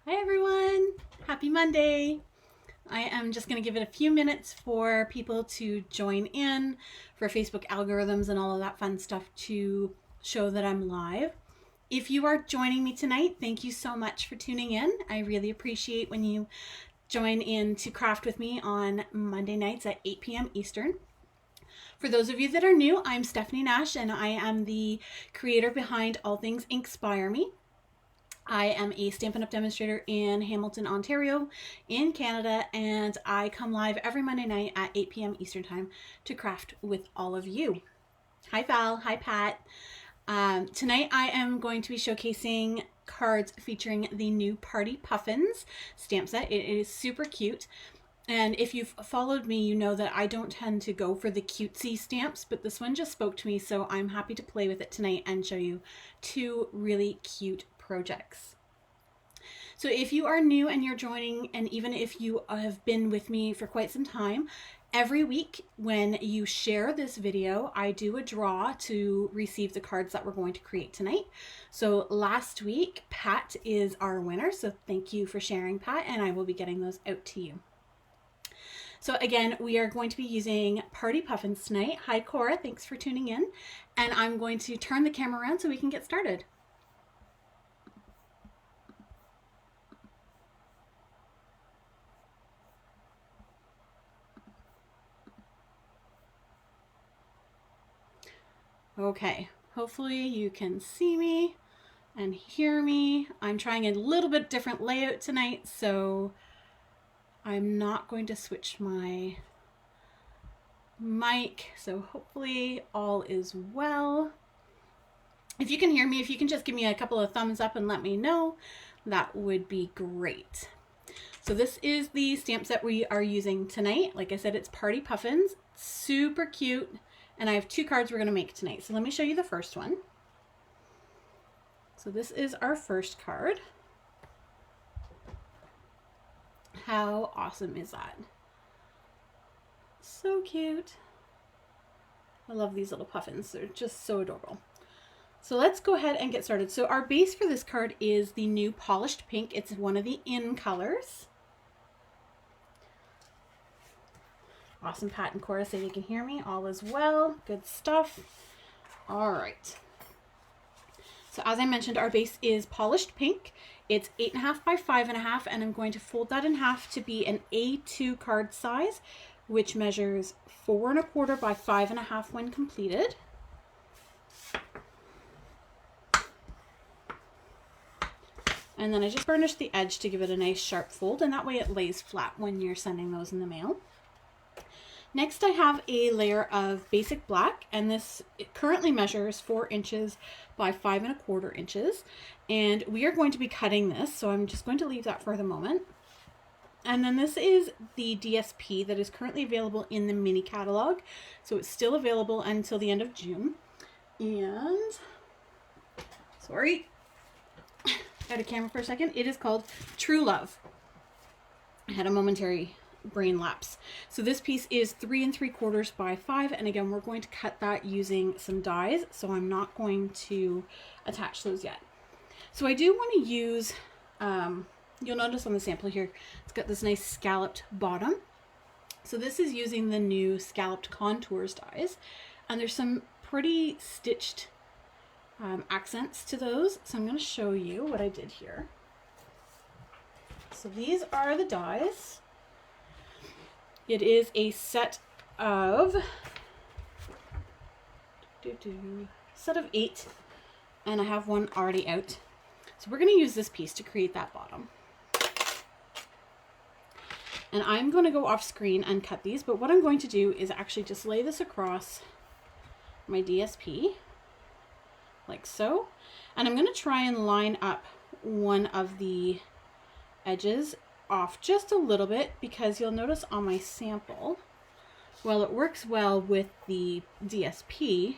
Hi everyone! Happy Monday! I am just going to give it a few minutes for people to join in, for Facebook algorithms and all of that fun stuff to show that I'm live. If you are joining me tonight, thank you so much for tuning in. I really appreciate when you join in to craft with me on Monday nights at 8 p.m. Eastern. For those of you that are new, I'm Stephanie Nash and I am the creator behind All Things Inspire Me. I am a Stampin' Up! Demonstrator in Hamilton, Ontario, in Canada, and I come live every Monday night at 8 p.m. Eastern Time to craft with all of you. Hi Val, hi Pat. Tonight I am going to be showcasing cards featuring the new Party Puffins stamp set. It is super cute. And if you've followed me, you know that I don't tend to go for the cutesy stamps, but this one just spoke to me, so I'm happy to play with it tonight and show you two really cute projects. So if you are new and you're joining, and even if you have been with me for quite some time, every week when you share this video, I do a draw to receive the cards that we're going to create tonight. So last week, Pat is our winner. So thank you for sharing, Pat, and I will be getting those out to you. So again, we are going to be using Party Puffins tonight. Hi Cora, thanks for tuning in. And I'm going to turn the camera around so we can get started. Okay, hopefully you can see me and hear me. I'm trying a little bit different layout tonight, so I'm not going to switch my mic, so hopefully all is well. If you can hear me, if you can just give me a couple of thumbs up and let me know, that would be great. So this is the stamp set we are using tonight. Like I said, it's Party Puffins, super cute. And I have two cards we're going to make tonight. So let me show you the first one. So this is our first card. How awesome is that? So cute. I love these little puffins. They're just so adorable. So let's go ahead and get started. So our base for this card is the new polished pink. It's one of the in colors. Awesome, Pat and Cora say they can hear me. All is well. Good stuff. All right. So as I mentioned, our base is polished pink. It's 8.5 by 5.5, and I'm going to fold that in half to be an A2 card size, which measures 4.25 by 5.5 when completed. And then I just burnished the edge to give it a nice sharp fold, and that way it lays flat when you're sending those in the mail. Next, I have a layer of basic black, and this currently measures 4 inches by 5.25 inches. And we are going to be cutting this, so I'm just going to leave that for the moment. And then this is the DSP that is currently available in the mini catalog. So it's still available until the end of June. And, sorry, out of camera for a second. It is called True Love. I had a momentary brain lapse. So this piece is 3 3/4 by 5, and again we're going to cut that using some dies, so I'm not going to attach those yet. So I do want to use you'll notice on the sample here it's got this nice scalloped bottom. So this is using the new scalloped contours dies, and there's some pretty stitched accents to those, so I'm going to show you what I did here. So these are the dies. It is a set of 8, and I have one already out. So we're going to use this piece to create that bottom. And I'm going to go off screen and cut these, but what I'm going to do is actually just lay this across my DSP, like so. And I'm going to try and line up one of the edges off just a little bit, because you'll notice on my sample, well, it works well with the DSP.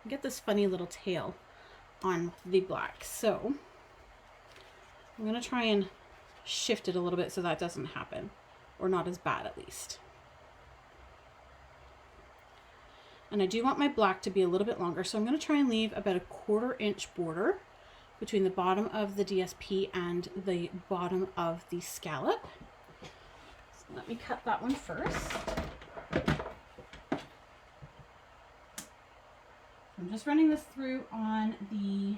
I get this funny little tail on the black, so I'm going to try and shift it a little bit so that doesn't happen, or not as bad at least. And I do want my black to be a little bit longer, so I'm going to try and leave about a 1/4 inch border between the bottom of the DSP and the bottom of the scallop. So let me cut that one first. I'm just running this through on the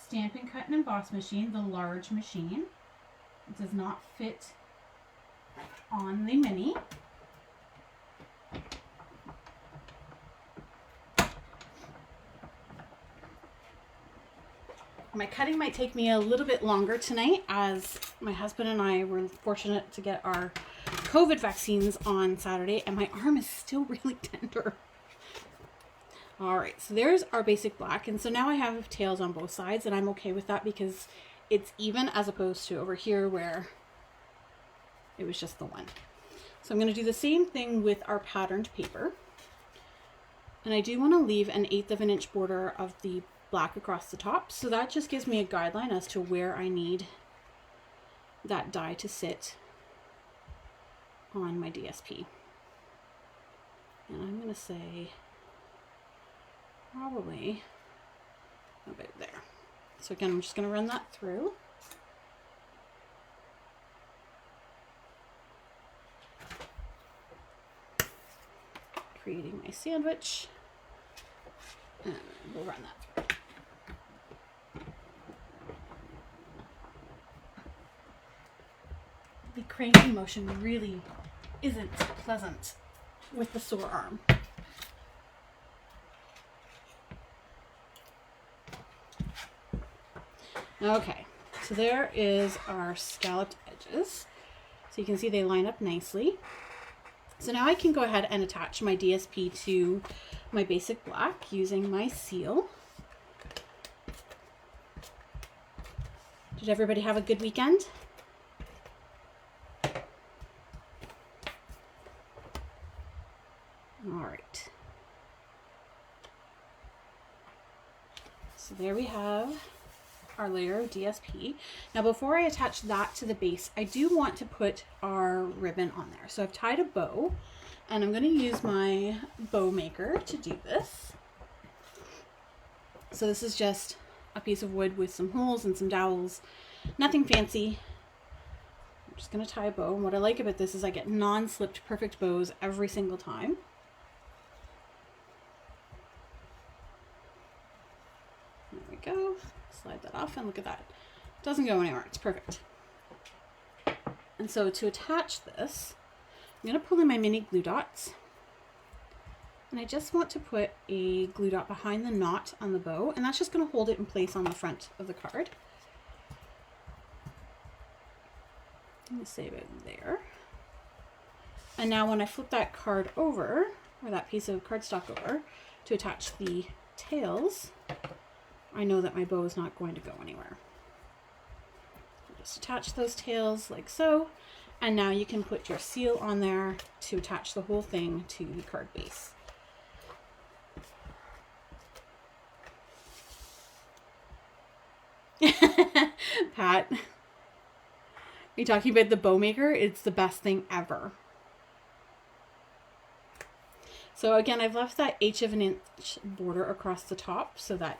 Stampin' Cut and Emboss machine, the large machine. It does not fit on the mini. My cutting might take me a little bit longer tonight, as my husband and I were fortunate to get our COVID vaccines on Saturday, and my arm is still really tender. All right, so there's our basic black, and so now I have tails on both sides, and I'm okay with that because it's even, as opposed to over here where it was just the one. So I'm going to do the same thing with our patterned paper, and I do want to leave an 1/8 of an inch border of the black across the top, so that just gives me a guideline as to where I need that die to sit on my DSP. And I'm going to say probably about there. So again, I'm just going to run that through. Creating my sandwich, and we'll run that through. The cranking motion really isn't pleasant with the sore arm. Okay, so there is our scalloped edges. So you can see they line up nicely. So now I can go ahead and attach my DSP to my basic black using my seal. Did everybody have a good weekend? All right. So there we have our layer of DSP. Now before I attach that to the base, I do want to put our ribbon on there. So I've tied a bow, and I'm going to use my bow maker to do this. So this is just a piece of wood with some holes and some dowels, nothing fancy. I'm just going to tie a bow, and what I like about this is I get non-slipped perfect bows every single time. There we go. Slide that off, and look at that. It doesn't go anywhere. It's perfect. And so to attach this, I'm going to pull in my mini glue dots, and I just want to put a glue dot behind the knot on the bow, and that's just going to hold it in place on the front of the card. I'm going to say about there. And now when I flip that card over, or that piece of cardstock over, to attach the tails, I know that my bow is not going to go anywhere. Just attach those tails like so, and now you can put your seal on there to attach the whole thing to the card base. Pat, are you talking about the bow maker? It's the best thing ever. So again, I've left that 1/8 of an inch border across the top so that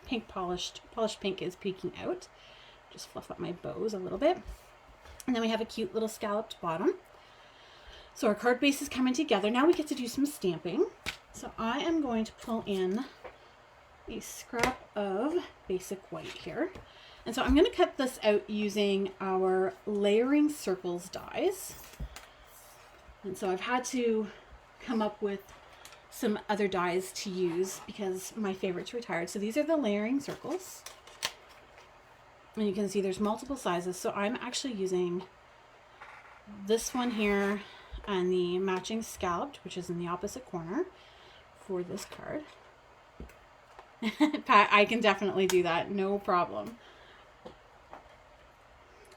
pink polished pink is peeking out. Just fluff up my bows a little bit. And then we have a cute little scalloped bottom. So our card base is coming together. Now we get to do some stamping. So I am going to pull in a scrap of basic white here. And so I'm going to cut this out using our layering circles dies. And so I've had to come up with some other dies to use because my favorites retired. So these are the layering circles. And you can see there's multiple sizes. So I'm actually using this one here and the matching scalloped, which is in the opposite corner for this card. Pat, I can definitely do that, no problem.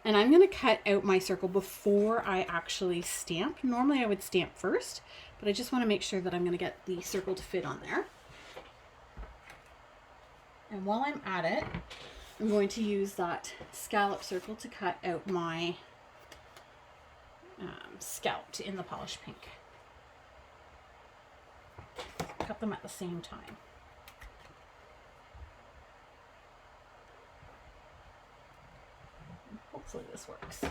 And I'm going to cut out my circle before I actually stamp. Normally I would stamp first, but I just want to make sure that I'm going to get the circle to fit on there. And while I'm at it, I'm going to use that scallop circle to cut out my scalloped in the polished pink. Cut them at the same time. Hopefully this works.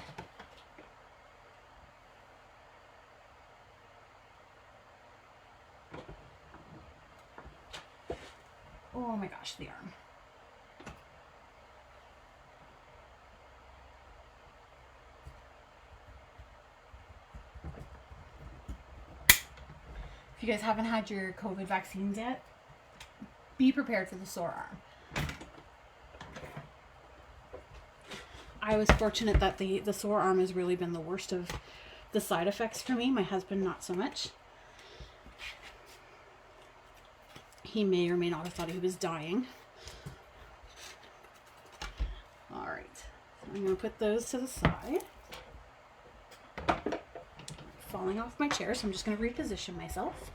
Oh my gosh, the arm. If you guys haven't had your COVID vaccines yet, be prepared for the sore arm. I was fortunate that the sore arm has really been the worst of the side effects for me. My husband, not so much. He may or may not have thought he was dying. All right, so I'm going to put those to the side. Falling off my chair, so I'm just going to reposition myself.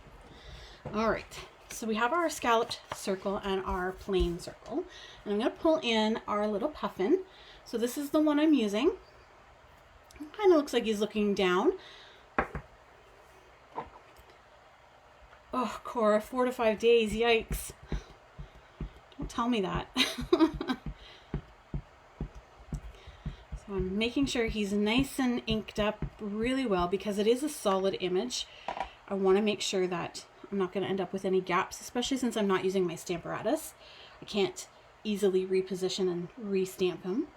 All right, so we have our scalloped circle and our plain circle. And I'm going to pull in our little puffin. So this is the one I'm using. Kind of looks like he's looking down. Oh, Cora, 4 to 5 days, yikes. Don't tell me that. So I'm making sure he's nice and inked up really well because it is a solid image. I want to make sure that I'm not going to end up with any gaps, especially since I'm not using my Stamparatus. I can't easily reposition and re-stamp him.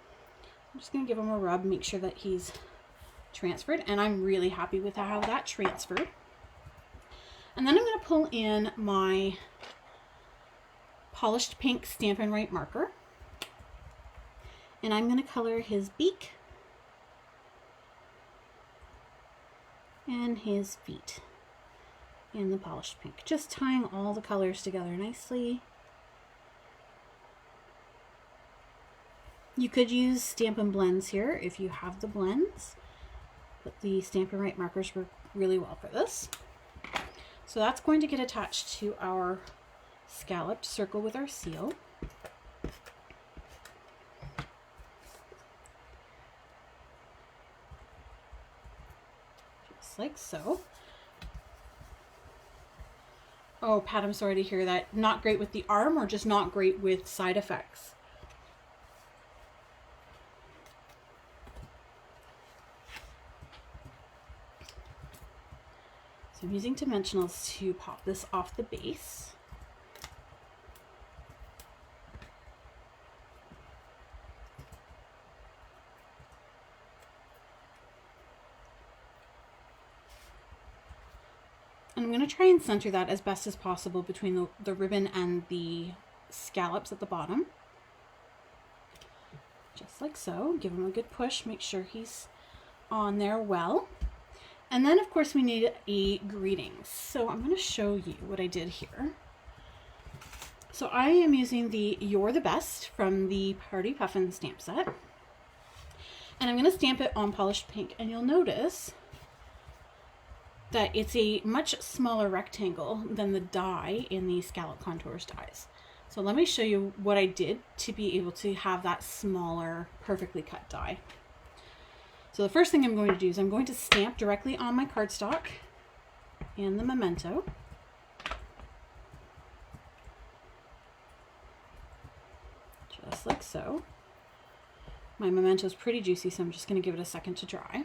I'm just going to give him a rub, make sure that he's transferred, and I'm really happy with how that transferred. And then I'm going to pull in my polished pink Stampin' Right marker, and I'm going to color his beak and his feet in the polished pink, just tying all the colors together nicely. You could use Stampin' Blends here if you have the blends, but the Stampin' Right markers work really well for this. So that's going to get attached to our scalloped circle with our seal. Just like so. Oh, Pat, I'm sorry to hear that. Not great with the arm, or just not great with side effects? So I'm using dimensionals to pop this off the base. And I'm going to try and center that as best as possible between the ribbon and the scallops at the bottom. Just like so. Give him a good push. Make sure he's on there well. And then, of course, we need a greeting. So I'm going to show you what I did here. So I am using the You're the Best from the Party Puffins stamp set. And I'm going to stamp it on polished pink. And you'll notice that it's a much smaller rectangle than the die in the Scallop Contours dies. So let me show you what I did to be able to have that smaller, perfectly cut die. So the first thing I'm going to do is I'm going to stamp directly on my cardstock and the memento. Just like so. My memento is pretty juicy, so I'm just going to give it a second to dry.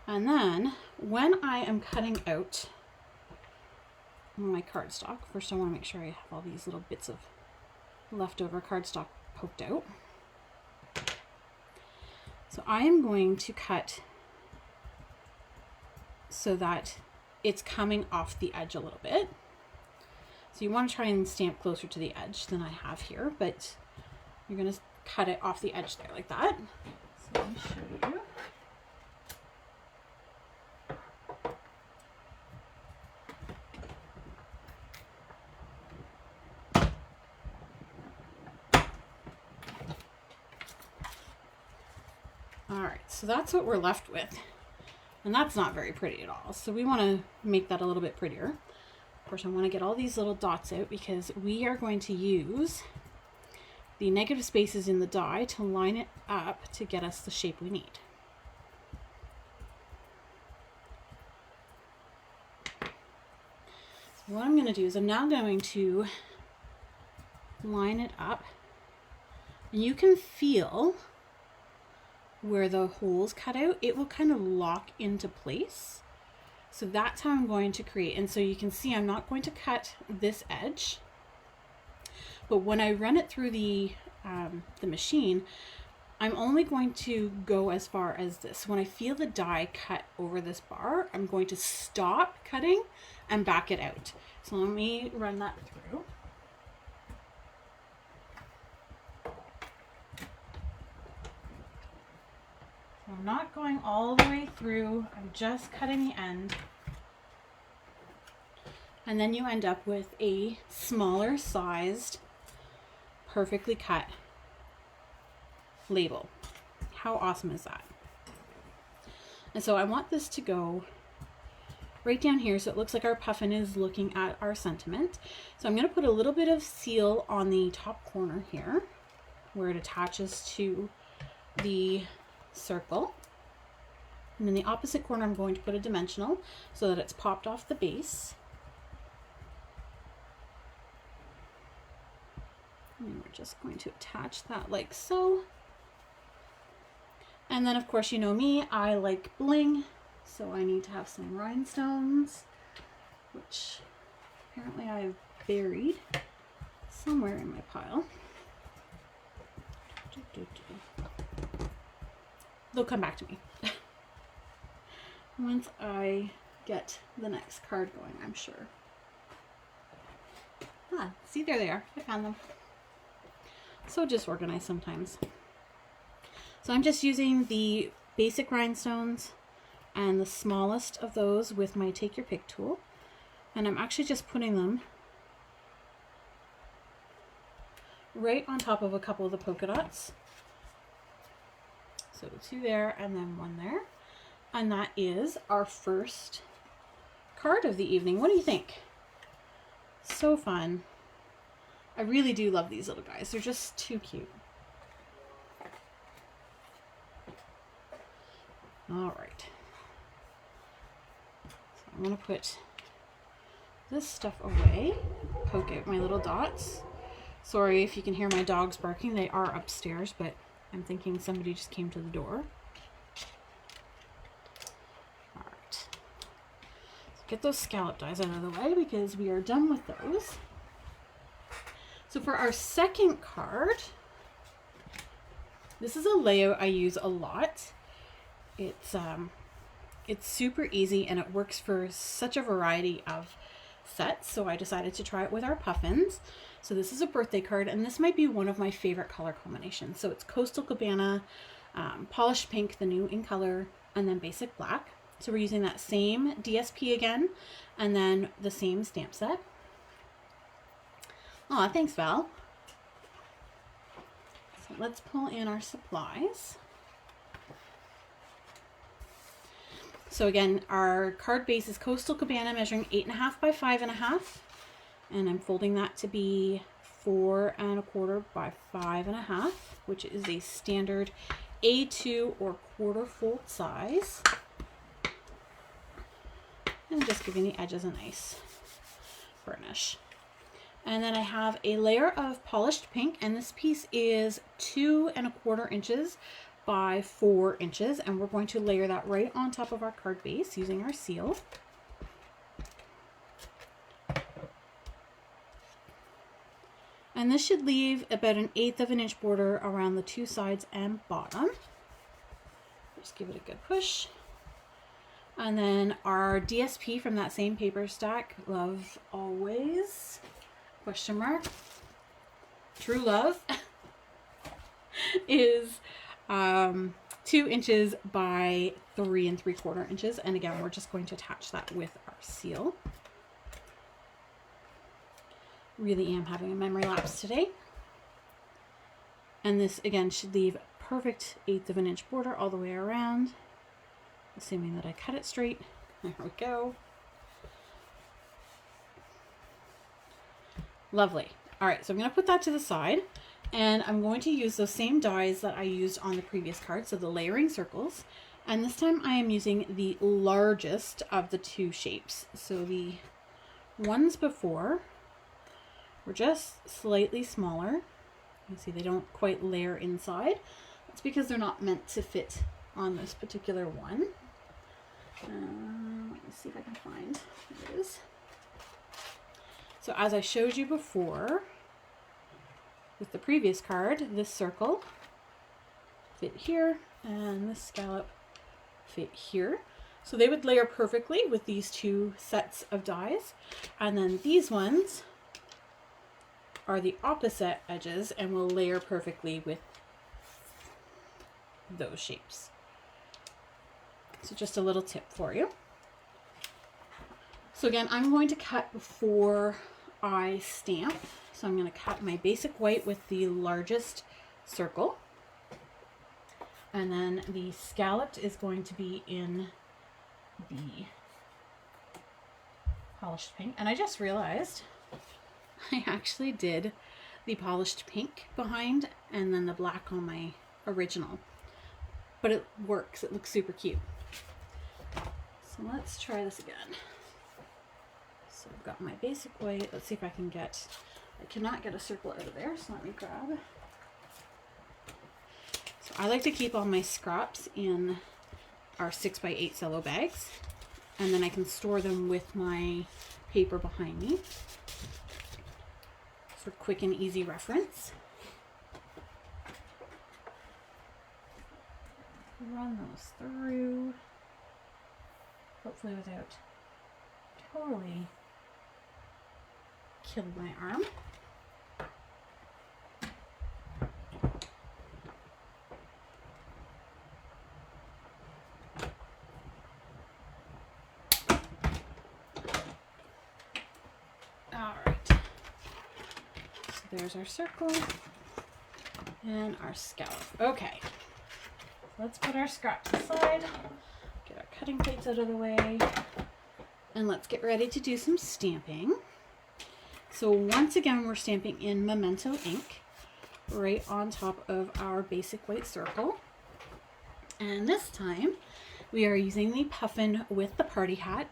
And then when I am cutting out my cardstock, first I want to make sure I have all these little bits of leftover cardstock poked out. So I am going to cut so that it's coming off the edge a little bit. So you want to try and stamp closer to the edge than I have here, but you're going to cut it off the edge there like that. So let me show you. Alright, so that's what we're left with. And that's not very pretty at all. So we want to make that a little bit prettier. Of course, I want to get all these little dots out because we are going to use the negative spaces in the die to line it up to get us the shape we need. So what I'm going to do is I'm now going to line it up. And you can feel where the holes cut out, it will kind of lock into place. So that's how I'm going to create. And so you can see I'm not going to cut this edge, but when I run it through the machine, I'm only going to go as far as this. When I feel the die cut over this bar, I'm going to stop cutting and back it out. So let me run that through. So I'm not going all the way through, I'm just cutting the end. And then you end up with a smaller sized, perfectly cut label. How awesome is that? And so I want this to go right down here so it looks like our puffin is looking at our sentiment. So I'm going to put a little bit of seal on the top corner here where it attaches to the circle. And in the opposite corner I'm going to put a dimensional so that it's popped off the base. And we're just going to attach that like so. And then of course, you know me, I like bling, so I need to have some rhinestones, which apparently I've buried somewhere in my pile. They'll come back to me once I get the next card going, I'm sure. Ah, see, there they are. I found them. So disorganized sometimes. So I'm just using the basic rhinestones and the smallest of those with my take your pick tool. And I'm actually just putting them right on top of a couple of the polka dots. So 2 there and then 1 there. And that is our first card of the evening. What do you think? So fun. I really do love these little guys. They're just too cute. All right. So I'm going to put this stuff away, poke out my little dots. Sorry if you can hear my dogs barking. They are upstairs, but I'm thinking somebody just came to the door. All right. So get those scallop dies out of the way because we are done with those. So for our second card, this is a layout I use a lot. It's super easy and it works for such a variety of sets. So I decided to try it with our puffins. So this is a birthday card and this might be one of my favorite color combinations. So it's Coastal Cabana, Polished Pink, the new in color, and then Basic Black. So we're using that same DSP again and then the same stamp set. Aw, thanks, Val. So let's pull in our supplies. So again, our card base is Coastal Cabana measuring 8.5 by 5.5. And I'm folding that to be 4 1/4 by 5.5, which is a standard A2 or quarter fold size. And just giving the edges a nice burnish. And then I have a layer of polished pink, and this piece is 2 1/4 inches by 4 inches, and we're going to layer that right on top of our card base using our seal. And this should leave about 1/8 of an inch border around the 2 sides and bottom. Just give it a good push. And then our DSP from that same paper stack, Love Always, question mark, True Love, is 2 inches by 3 3/4 inches. And again, we're just going to attach that with our seal. Really am having a memory lapse today. And this again should leave a perfect 1/8 of an inch border all the way around, assuming that I cut it straight. There we go. Lovely. All right, so I'm going to put that to the side, and I'm going to use those same dies that I used on the previous card, so the layering circles. And this time I am using the largest of the 2 shapes. So the ones before were just slightly smaller. You see they don't quite layer inside. It's because they're not meant to fit on this particular one. Let me see if I can find what it is. So as I showed you before with the previous card, this circle fit here and this scallop fit here. So they would layer perfectly with these two sets of dies. And then these ones are the opposite edges and will layer perfectly with those shapes. So just a little tip for you. So again, I'm going to cut before I stamp. So I'm going to cut my basic white with the largest circle. And then the scalloped is going to be in the polished pink. And I just realized I actually did the polished pink behind and then the black on my original. But it works. It looks super cute. So let's try this again. So I've got my basic white. Let's see if I can get, I cannot get a circle out of there, so let me grab. So I like to keep all my scraps in our 6x8 cello bags, and then I can store them with my paper behind me for quick and easy reference. Run those through, hopefully without totally killing my arm. All right, so there's our circle and our scallop. Okay. Let's put our scraps aside, get our cutting plates out of the way, and let's get ready to do some stamping. So once again, we're stamping in Memento ink right on top of our basic white circle. And this time we are using the puffin with the party hat.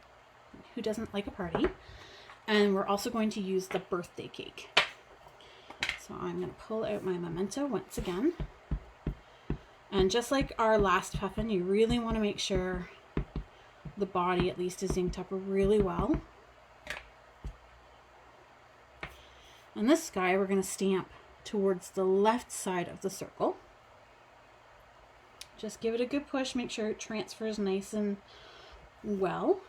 Who doesn't like a party? And we're also going to use the birthday cake. So I'm going to pull out my Memento once again. And just like our last puffin, you really want to make sure the body at least is inked up really well. And this guy we're going to stamp towards the left side of the circle. Just give it a good push, make sure it transfers nice and well.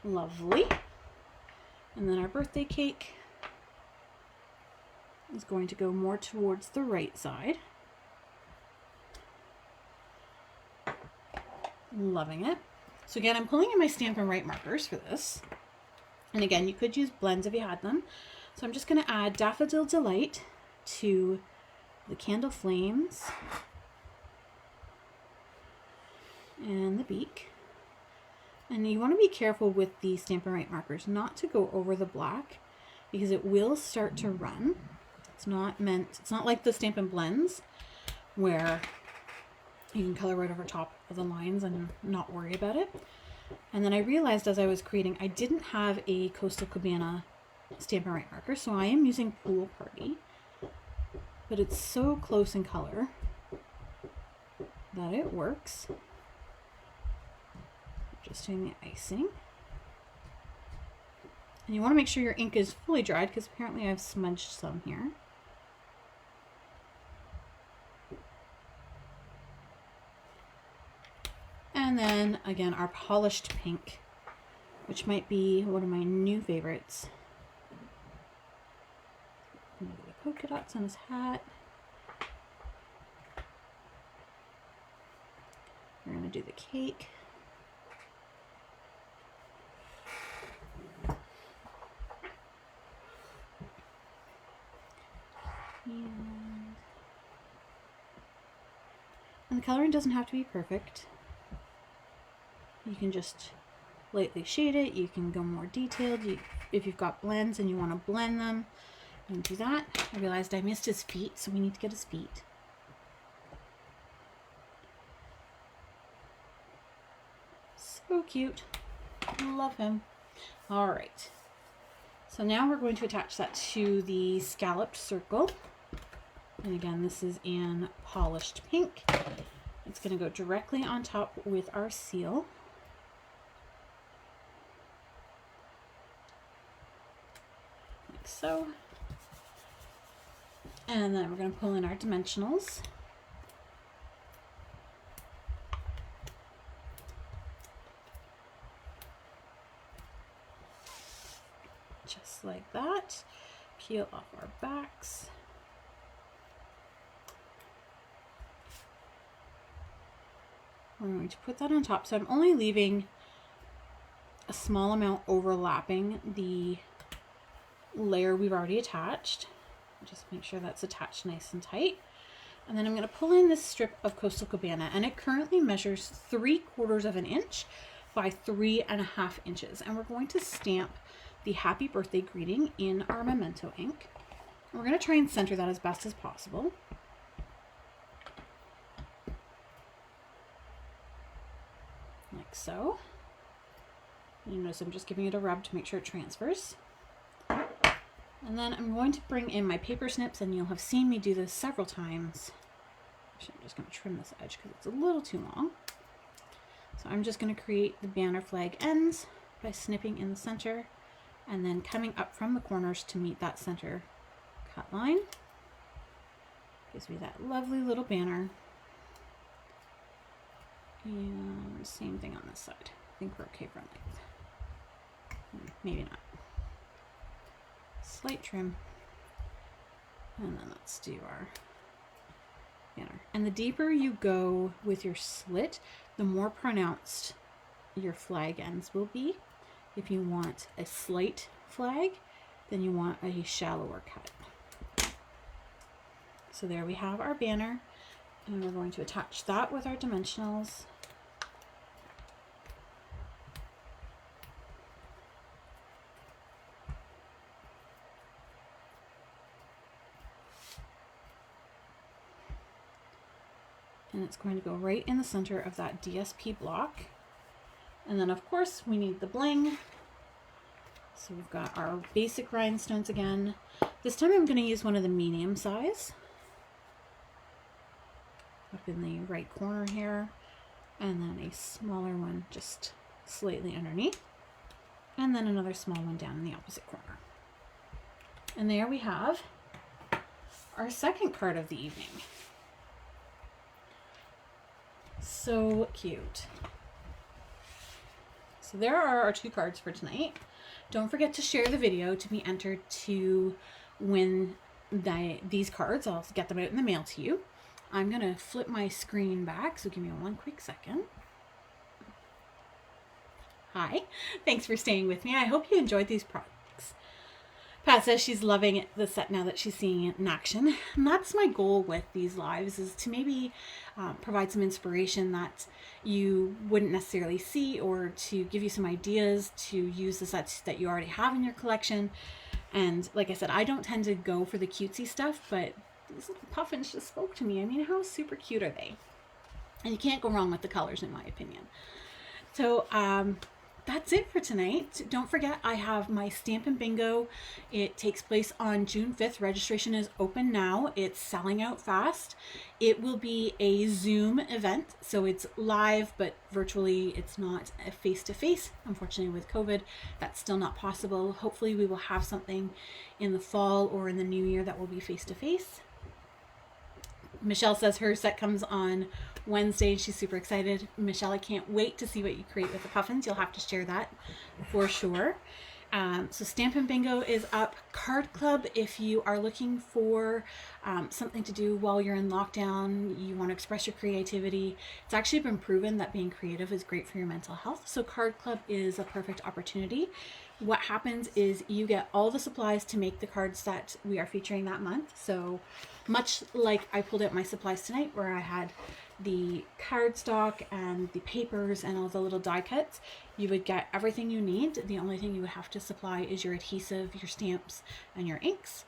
Lovely. And then our birthday cake is going to go more towards the right side. Loving it. So again, I'm pulling in my Stampin' Write markers for this. And again, you could use blends if you had them. So I'm just going to add Daffodil Delight to the candle flames and the beak. And you want to be careful with the Stampin' Write markers not to go over the black because it will start to run. It's not like the Stampin' Blends where you can color right over top of the lines and not worry about it. And then I realized as I was creating, I didn't have a Coastal Cabana Stampin' Write marker, so I am using Pool Party. But it's so close in color that it works. Just doing the icing. And you want to make sure your ink is fully dried because apparently I've smudged some here. And then again, our polished pink, which might be one of my new favorites. The polka dots on his hat. We're going to do the cake. And the coloring doesn't have to be perfect. You can just lightly shade it. You can go more detailed. If you've got blends and you want to blend them, you can do that. I realized I missed his feet, so we need to get his feet. So cute. Love him. All right. So now we're going to attach that to the scalloped circle. And again, this is in polished pink. It's going to go directly on top with our seal. Like so. And then we're going to pull in our dimensionals. Just like that. Peel off our backs. We're going to put that on top. So I'm only leaving a small amount overlapping the layer we've already attached. Just make sure that's attached nice and tight. And then I'm going to pull in this strip of Coastal Cabana, and it currently measures 3/4 of an inch by 3.5 inches. And we're going to stamp the happy birthday greeting in our Memento ink. And we're going to try and center that as best as possible. Like so. You notice I'm just giving it a rub to make sure it transfers. And then I'm going to bring in my paper snips, and you'll have seen me do this several times. Actually, I'm just going to trim this edge because it's a little too long. So I'm just going to create the banner flag ends by snipping in the center and then coming up from the corners to meet that center cut line. Gives me that lovely little banner. And same thing on this side. I think we're okay for length. Maybe not. Slight trim. And then let's do our banner. And the deeper you go with your slit, the more pronounced your flag ends will be. If you want a slight flag, then you want a shallower cut. So there we have our banner, and we're going to attach that with our dimensionals. And it's going to go right in the center of that DSP block. And then of course we need the bling. So we've got our basic rhinestones again. This time I'm going to use one of the medium size. Up in the right corner here. And then a smaller one just slightly underneath. And then another small one down in the opposite corner. And there we have our second card of the evening. So cute. So there are our 2 cards for tonight. Don't forget to share the video to be entered to win these cards. I'll get them out in the mail to you. I'm going to flip my screen back, so give me one quick second. Hi, thanks for staying with me. I hope you enjoyed these products. Pat says she's loving the set now that she's seeing it in action. And that's my goal with these lives, is to maybe provide some inspiration that you wouldn't necessarily see, or to give you some ideas to use the sets that you already have in your collection. And like I said, I don't tend to go for the cutesy stuff, but these little puffins just spoke to me. I mean, how super cute are they? And you can't go wrong with the colors, in my opinion. So, that's it for tonight. Don't forget, I have my Stampin' Bingo. It takes place on June 5th. Registration is open now. It's selling out fast. It will be a Zoom event, so it's live, but virtually. It's not a face-to-face. Unfortunately, with COVID, that's still not possible. Hopefully, we will have something in the fall or in the new year that will be face-to-face. Michelle says her set comes on Wednesday. She's super excited. Michelle, I can't wait to see what you create with the puffins. You'll have to share that for sure. So Stampin' Bingo is up. Card Club, if you are looking for something to do while you're in lockdown, you want to express your creativity. It's actually been proven that being creative is great for your mental health. So Card Club is a perfect opportunity. What happens is you get all the supplies to make the cards that we are featuring that month. So much like I pulled out my supplies tonight, where I had the cardstock and the papers and all the little die cuts, you would get everything you need. The only thing you would have to supply is your adhesive, your stamps, and your inks.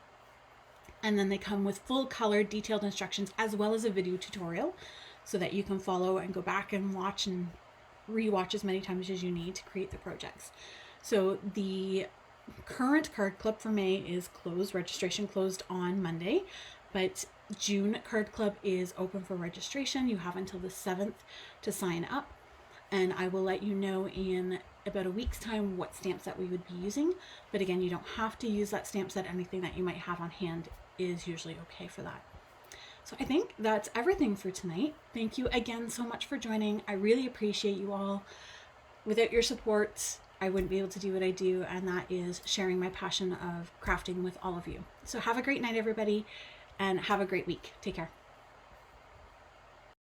And then they come with full color detailed instructions, as well as a video tutorial, so that you can follow and go back and watch and re-watch as many times as you need to create the projects. So the current Card Club for May is closed. Registration closed on Monday, but June card club is open for registration. You have until the 7th to sign up, and I will let you know in about a week's time what stamp set we would be using. But again, you don't have to use that stamp set. Anything that you might have on hand is usually okay for that. So I think that's everything for tonight. Thank you again so much for joining. I really appreciate you all. Without your support, I wouldn't be able to do what I do, and that is sharing my passion of crafting with all of you. So have a great night, everybody, and have a great week. Take care.